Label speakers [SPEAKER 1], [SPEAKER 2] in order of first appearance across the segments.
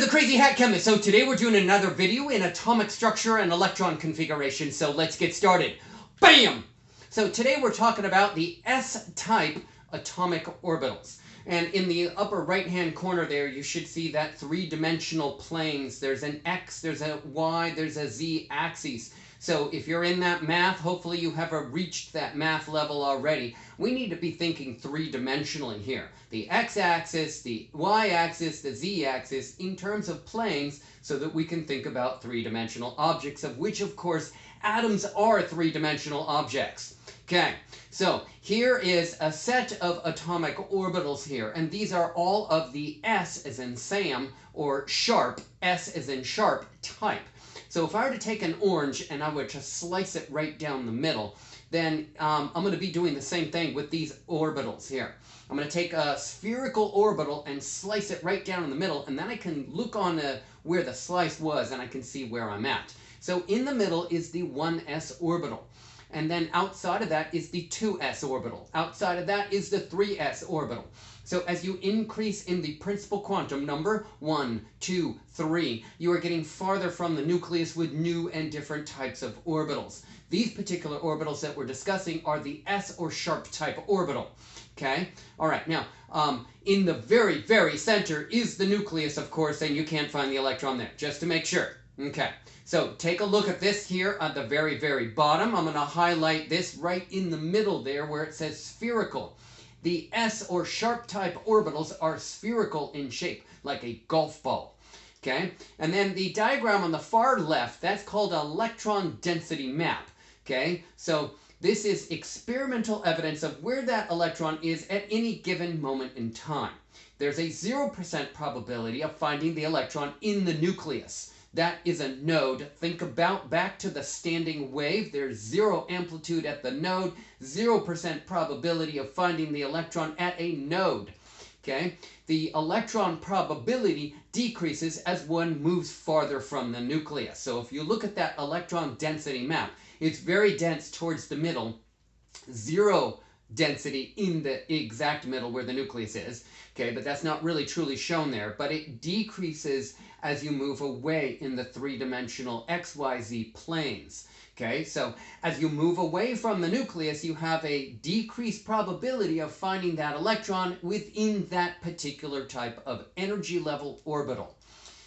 [SPEAKER 1] Crazy Hat Chemist. So today we're doing another video in atomic structure and electron configuration. So let's get started. Bam! So today we're talking about the S-type atomic orbitals. And in the upper right-hand corner there, you should see that three-dimensional planes. There's an X, there's a Y, there's a Z axis. So if you're in that math, hopefully you have reached that math level already. We need to be thinking three-dimensionally here. The X-axis, the Y-axis, the Z-axis in terms of planes so that we can think about three-dimensional objects, of which, of course, atoms are three-dimensional objects. Okay, so here is a set of atomic orbitals here, and these are all of the S as in Sam, or sharp, S as in sharp type. So if I were to take an orange and I were to slice it right down the middle, then I'm going to be doing the same thing with these orbitals here. I'm going to take a spherical orbital and slice it right down in the middle, and then I can look on where the slice was and I can see where I'm at. So in the middle is the 1s orbital. And then outside of that is the 2s orbital. Outside of that is the 3s orbital. So as you increase in the principal quantum number, 1, 2, 3, you are getting farther from the nucleus with new and different types of orbitals. These particular orbitals that we're discussing are the S or sharp type orbital. Okay? All right, now, in the very, very center is the nucleus, of course, and you can't find the electron there, just to make sure. Okay, so take a look at this here at the very, very bottom. I'm going to highlight this right in the middle there where it says spherical. The S or sharp type orbitals are spherical in shape, like a golf ball. Okay, and then the diagram on the far left, that's called Electron Density Map. Okay, so this is experimental evidence of where that electron is at any given moment in time. There's a 0% probability of finding the electron in the nucleus. That is a node. Think about back to the standing wave. There's zero amplitude at the node, 0% probability of finding the electron at a node. Okay? The electron probability decreases as one moves farther from the nucleus. So if you look at that electron density map, it's very dense towards the middle, zero density in the exact middle where the nucleus is. Okay, but that's not really truly shown there, but it decreases as you move away in the three-dimensional XYZ planes. Okay, so as you move away from the nucleus, you have a decreased probability of finding that electron within that particular type of energy level orbital.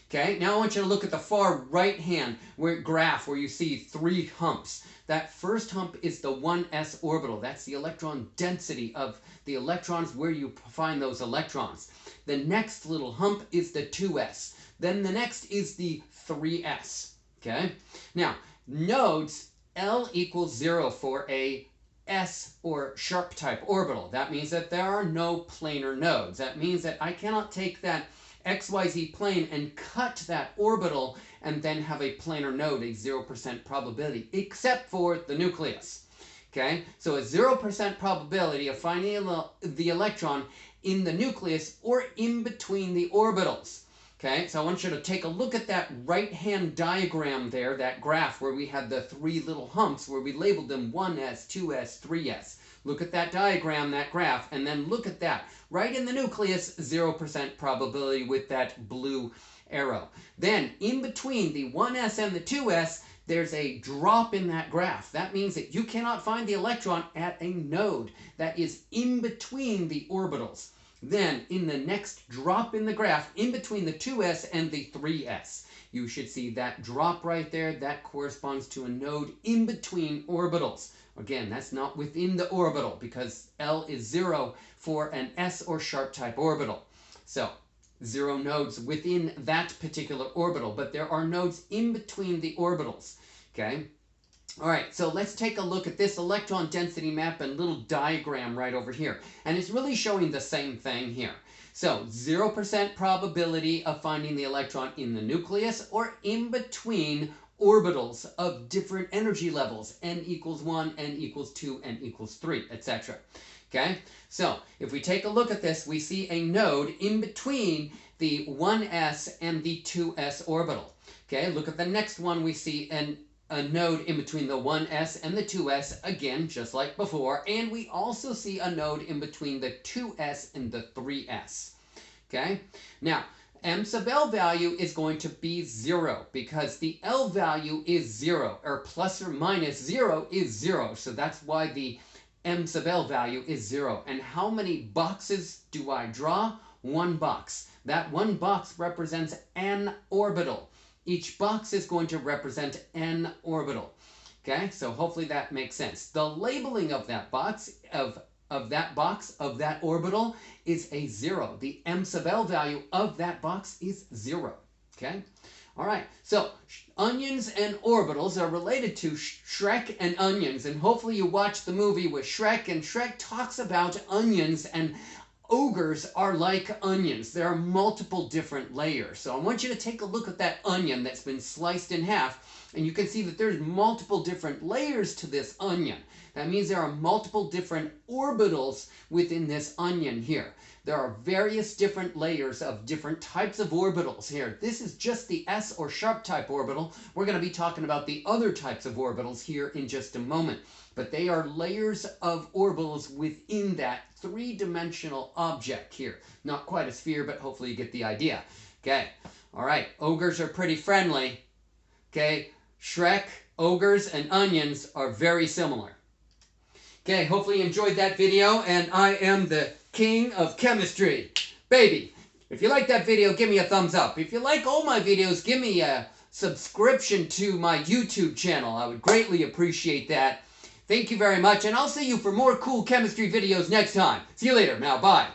[SPEAKER 1] Okay, now I want you to look at the far right-hand graph where you see three humps. That first hump is the 1s orbital. That's the electron density of the electrons where you find those electrons. The next little hump is the 2s. Then the next is the 3s. Okay, now nodes, L equals 0 for a S or sharp type orbital. That means that there are no planar nodes. That means that I cannot take that XYZ plane and cut that orbital and then have a planar node, a 0% probability, except for the nucleus. Okay, so a 0% probability of finding the electron in the nucleus or in between the orbitals. Okay, so I want you to take a look at that right-hand diagram there, that graph where we had the three little humps where we labeled them 1s, 2s, 3s. Look at that diagram, that graph, and then look at that. Right in the nucleus, 0% probability with that blue arrow. Then, in between the 1s and the 2s, there's a drop in that graph. That means that you cannot find the electron at a node that is in between the orbitals. Then, in the next drop in the graph, in between the 2s and the 3s, you should see that drop right there. That corresponds to a node in between orbitals. Again, that's not within the orbital because L is 0 for an S or sharp type orbital. So, 0 nodes within that particular orbital, but there are nodes in between the orbitals. Okay? All right, so let's take a look at this electron density map and little diagram right over here. And it's really showing the same thing here. So 0% probability of finding the electron in the nucleus or in between orbitals of different energy levels, n equals 1, n equals 2, n equals 3, etc. Okay, so if we take a look at this, we see a node in between the 1s and the 2s orbital. Okay, look at the next one, we see a node in between the 1s and the 2s, again, just like before, and we also see a node in between the 2s and the 3s. Okay, now m sub L value is going to be 0 because the L value is 0, or plus or minus 0 is 0. So that's why the m sub L value is 0. And how many boxes do I draw? One box. That one box represents an orbital. Each box is going to represent an orbital. Okay, so hopefully that makes sense. The labeling of that box, of that orbital, is a 0. The m sub L value of that box is 0. Okay, all right. So onions and orbitals are related to Shrek and onions, and hopefully you watched the movie with Shrek, and Shrek talks about onions, and ogres are like onions. There are multiple different layers. So I want you to take a look at that onion that's been sliced in half, and you can see that there's multiple different layers to this onion. That means there are multiple different orbitals within this onion here. There are various different layers of different types of orbitals here. This is just the s or sharp type orbital. We're going to be talking about the other types of orbitals here in just a moment. But they are layers of orbitals within that three-dimensional object here. Not quite a sphere, but hopefully you get the idea. Okay, all right, ogres are pretty friendly. Okay, Shrek, ogres, and onions are very similar. Okay, hopefully you enjoyed that video, and I am the king of chemistry. Baby, if you like that video, give me a thumbs up. If you like all my videos, give me a subscription to my YouTube channel. I would greatly appreciate that. Thank you very much, and I'll see you for more cool chemistry videos next time. See you later. Now, bye.